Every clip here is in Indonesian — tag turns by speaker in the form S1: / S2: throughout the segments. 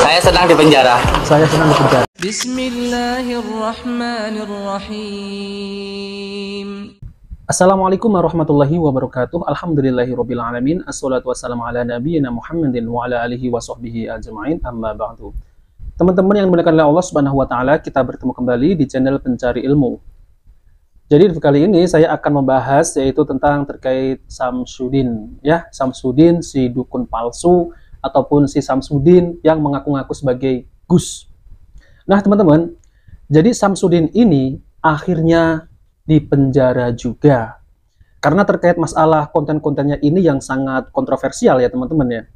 S1: Saya sedang di penjara.
S2: Saya sedang di penjara.
S3: Bismillahirrahmanirrahim.
S2: Assalamualaikum warahmatullahi wabarakatuh. Alhamdulillahirabbil alamin. Assalatu wassalamu ala nabiyyina Muhammadin wa ala alihi wa sahbihi ajma'in. Amma ba'du. Teman-teman yang dimuliakan oleh Allah Subhanahu wa taala, kita bertemu kembali di channel Pencari Ilmu. Jadi kali ini saya akan membahas yaitu tentang terkait Samsudin, ya, Samsudin si dukun palsu ataupun si Samsudin yang mengaku-ngaku sebagai Gus. Nah, teman-teman, jadi Samsudin ini akhirnya dipenjara juga karena terkait masalah konten-kontennya ini yang sangat kontroversial ya teman-teman ya.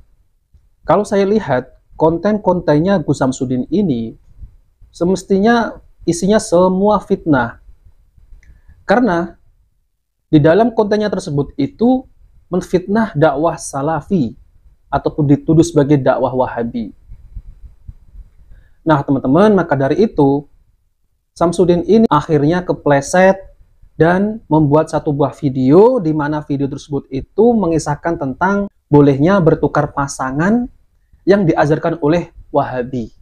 S2: Kalau saya lihat konten-kontennya Gus Samsudin ini semestinya isinya semua fitnah, karena di dalam kontennya tersebut itu menfitnah dakwah salafi ataupun dituduh sebagai dakwah wahabi. Nah teman-teman, maka dari itu Samsudin ini akhirnya kepleset dan membuat satu buah video di mana video tersebut itu mengisahkan tentang bolehnya bertukar pasangan yang diajarkan oleh Wahabi.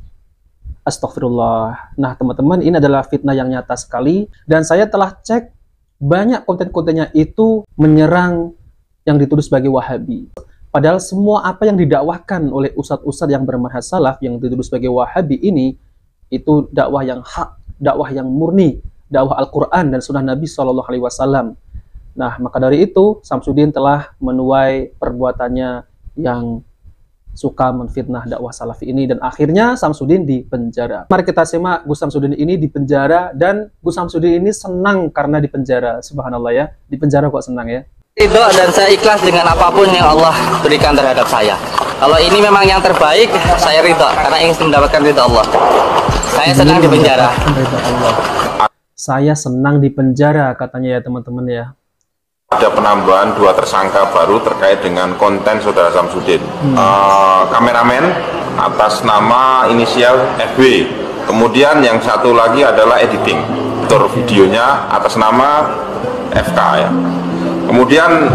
S2: Astagfirullah. Nah teman-teman, ini adalah fitnah yang nyata sekali dan saya telah cek banyak konten-kontennya itu menyerang yang dituduh sebagai Wahabi. Padahal semua apa yang didakwahkan oleh ustadz-ustadz yang bermanhaj salaf yang dituduh sebagai Wahabi ini itu dakwah yang hak, dakwah yang murni, dakwah Al-Quran dan sunnah Nabi SAW. Nah, maka dari itu Samsudin telah menuai perbuatannya yang suka menfitnah dakwah salafi ini dan akhirnya Samsudin dipenjara. Mari kita simak Gus Samsudin ini dipenjara dan Gus Samsudin ini senang karena dipenjara. Subhanallah ya, dipenjara kok senang ya.
S1: Ridho dan saya ikhlas dengan apapun yang Allah berikan terhadap saya. Kalau ini memang yang terbaik, saya ridho karena ingin mendapatkan ridho Allah. Saya sedang di penjara.
S2: Saya senang di penjara katanya ya teman-teman ya.
S4: Ada penambahan 2 tersangka baru terkait dengan konten saudara Samsudin. Kameramen atas nama inisial FW. Kemudian yang satu lagi adalah editing. Editor videonya atas nama FK ya. Kemudian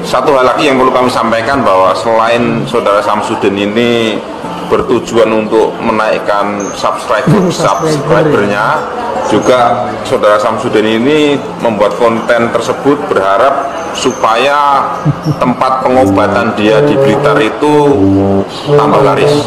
S4: satu hal lagi yang perlu kami sampaikan bahwa selain saudara Samsudin ini bertujuan untuk menaikkan subscribernya, juga saudara Samsudin ini membuat konten tersebut berharap supaya tempat pengobatan dia di Blitar itu tambah laris.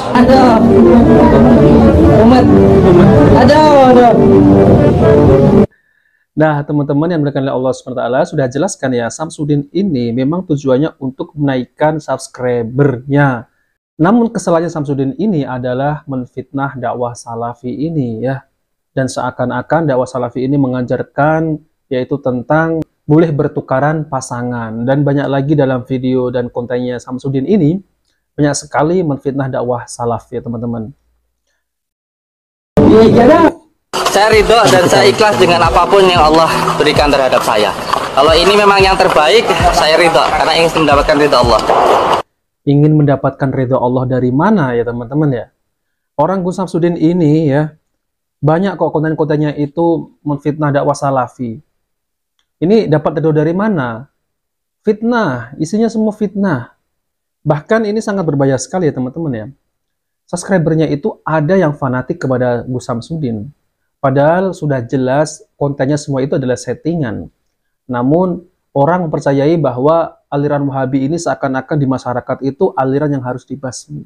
S2: Nah teman-teman yang dimuliakan oleh Allah SWT sudah jelaskan ya, Samsudin ini memang tujuannya untuk menaikkan subscribernya. Namun kesalahannya Samsudin ini adalah menfitnah dakwah salafi ini ya. Dan seakan-akan dakwah salafi ini mengajarkan yaitu tentang boleh bertukaran pasangan. Dan banyak lagi dalam video dan kontennya Samsudin ini banyak sekali menfitnah dakwah salaf ya teman-teman.
S1: Saya ridho dan saya ikhlas dengan apapun yang Allah berikan terhadap saya. Kalau ini memang yang terbaik, saya ridho karena ingin mendapatkan ridho Allah.
S2: Ingin mendapatkan ridho Allah dari mana ya teman-teman ya? Orang Gus Samsudin ini ya, banyak kok konten-kontennya itu menfitnah dakwah salafi. Ini dapat ridho dari mana? Fitnah, isinya semua fitnah. Bahkan ini sangat berbahaya sekali ya teman-teman ya. Subscribernya itu ada yang fanatik kepada Gus Samsudin. Padahal sudah jelas kontennya semua itu adalah settingan. Namun orang mempercayai bahwa aliran Wahabi ini seakan-akan di masyarakat itu aliran yang harus dibasmi.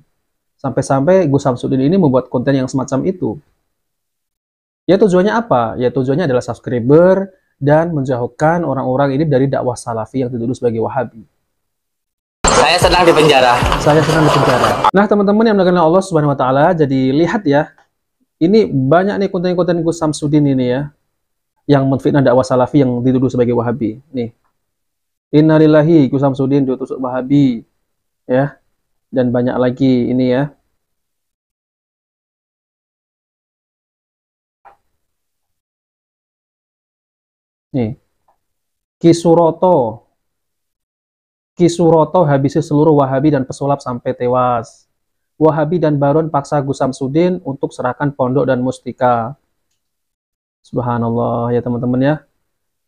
S2: Sampai-sampai Gus Samsudin ini membuat konten yang semacam itu. Ya tujuannya apa? Ya tujuannya adalah subscriber dan menjauhkan orang-orang ini dari dakwah salafi yang dituduh sebagai Wahabi.
S1: Saya sedang di penjara.
S2: Saya sedang di penjara. Nah teman-teman yang dimuliakan Allah Subhanahu Wa Taala, jadi lihat ya. Ini banyak nih konten-konten Gus Samsudin ini ya, yang menfitnah dakwah salafi yang dituduh sebagai Wahabi. Nih, innalillahi Gus Samsudin dituduh Wahabi, ya, dan banyak lagi ini ya. Nih, Kisuroto habisi seluruh Wahabi dan pesulap sampai tewas. Wahabi dan Baron paksa Gus Samsudin untuk serahkan pondok dan mustika. Subhanallah ya teman-teman ya.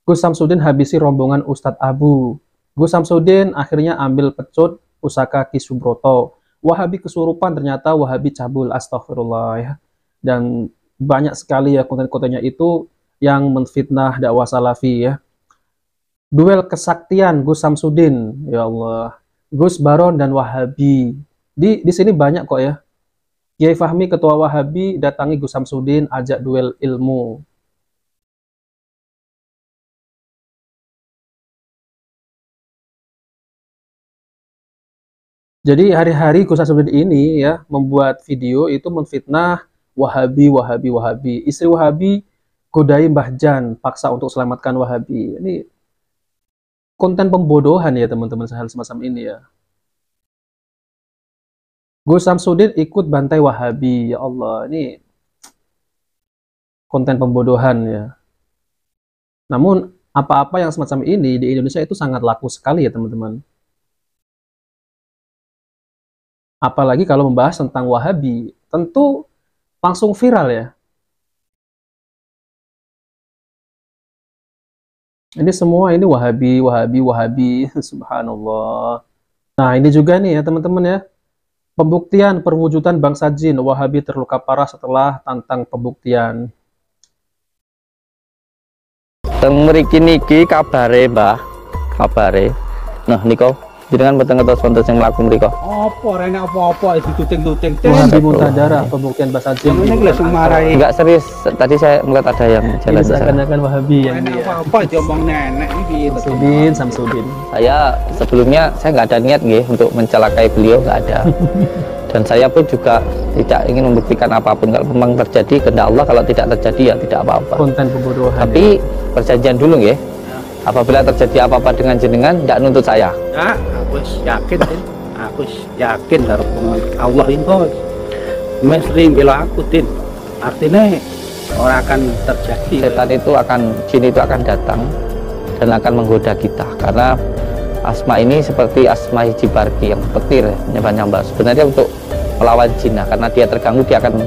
S2: Gus Samsudin habisi rombongan Ustadz Abu. Gus Samsudin akhirnya ambil pecut pusaka Ki Subroto. Wahabi kesurupan, ternyata Wahabi cabul, astagfirullah ya. Dan banyak sekali ya konten-kontennya itu yang menfitnah dakwah salafi ya. Duel kesaktian Gus Samsudin, ya Allah. Gus Baron dan Wahabi. Di sini banyak kok ya. Kiai Fahmi ketua Wahabi datangi Gus Samsudin, ajak duel ilmu. Jadi hari-hari Gus Samsudin ini ya membuat video itu menfitnah Wahabi, Wahabi, Wahabi. Istri Wahabi godai Mbah Jan, paksa untuk selamatkan Wahabi. Ini konten pembodohan ya teman-teman, hal semacam ini ya. Gus Samsudin ikut bantai Wahabi, ya Allah, ini konten pembodohan ya. Namun apa-apa yang semacam ini di Indonesia itu sangat laku sekali ya teman-teman. Apalagi kalau membahas tentang Wahabi, tentu langsung viral ya. Ini semua ini Wahabi, Wahabi, Wahabi, subhanallah. Nah ini juga nih ya teman-teman ya. Pembuktian perwujudan bangsa jin, Wahabi terluka parah setelah tantang pembuktian.
S1: Teng mriki niki kabare, Mbah. Kabare. Nah, niko jenengan mboten ngertos wonten sing mlaku mriku.
S3: Apa rene apa-apa dituting-tuting
S2: Wahabi Muntadara, pembuktian bangsa jin.
S3: ini langsung marahi.
S1: Enggak serius. Tadi saya melihat ada yang
S2: Ini
S1: jalan di sana.
S2: seakan-akan Wahabi yang
S3: Rene
S2: dia.
S3: apa-apa diomong nenek iki.
S2: Samsudin, Samsudin.
S1: Saya sebelumnya saya nggak ada niat nggih untuk mencelakai beliau, nggak ada. Dan saya pun juga tidak ingin membuktikan apapun. Kalau memang terjadi kehendak Allah, kalau tidak terjadi ya tidak apa-apa.
S2: Konten pembodohan.
S1: Tapi perjanjian dulu nggih. Apabila terjadi apa-apa dengan jenengan, tidak nuntut saya.
S3: Nah, aku yakin, Tin. Aku yakin karo Allah itu. Mes sering bela aku, Tin. Artinya orang akan terjadi.
S1: Setan itu akan, jin itu akan datang dan akan menggoda kita. Karena asma ini seperti asma hijibarki yang petir, nyembah-nyembah. Sebenarnya untuk melawan jin, karena dia terganggu, dia akan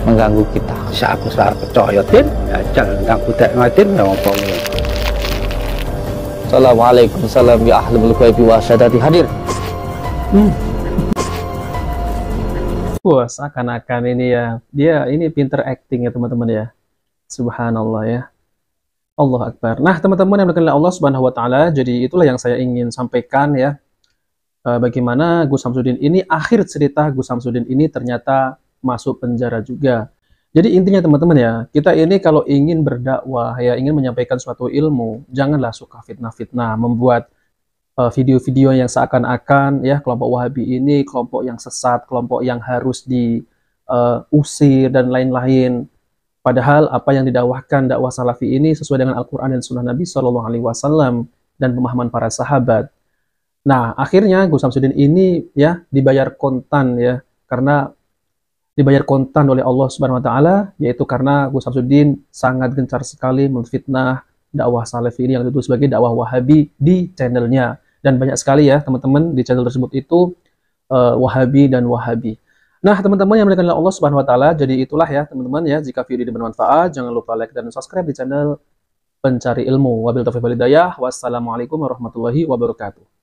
S1: mengganggu kita.
S3: Aku sarap percaya, Tin. Jajal ndang budak ngatin ya apa.
S1: Assalamualaikum salam ya ahlul ghaibi wa syahadati hadir.
S2: Wah, seakan-akan ini ya. Dia ini pinter acting ya teman-teman ya. Subhanallah ya. Allah Akbar. Nah, teman-teman yang dikenal Allah Subhanahu wa taala, jadi itulah yang saya ingin sampaikan ya. Bagaimana Gus Samsudin ini, akhir cerita Gus Samsudin ini ternyata masuk penjara juga. Jadi intinya teman-teman ya, kita ini kalau ingin berdakwah ya, ingin menyampaikan suatu ilmu, janganlah suka fitnah-fitnah, membuat video-video yang seakan-akan ya kelompok Wahabi ini kelompok yang sesat, kelompok yang harus diusir dan lain-lain. Padahal apa yang didakwahkan dakwah salafi ini sesuai dengan Al-Quran dan Sunnah Nabi SAW dan pemahaman para sahabat. Nah, akhirnya Gus Samsudin ini ya dibayar kontan ya, karena dibayar kontan oleh Allah Subhanahu wa taala, yaitu karena Gus Samsudin sangat gencar sekali menfitnah dakwah salafi ini yang itu sebagai dakwah Wahabi di channelnya. Dan banyak sekali ya teman-teman di channel tersebut itu Wahabi dan Wahabi. Nah, teman-teman yang dimuliakan oleh Allah Subhanahu wa taala, jadi itulah ya teman-teman ya, jika video ini bermanfaat jangan lupa like dan subscribe di channel Pencari Ilmu. Wabillahi taufiq wal hidayah. Wassalamualaikum warahmatullahi wabarakatuh.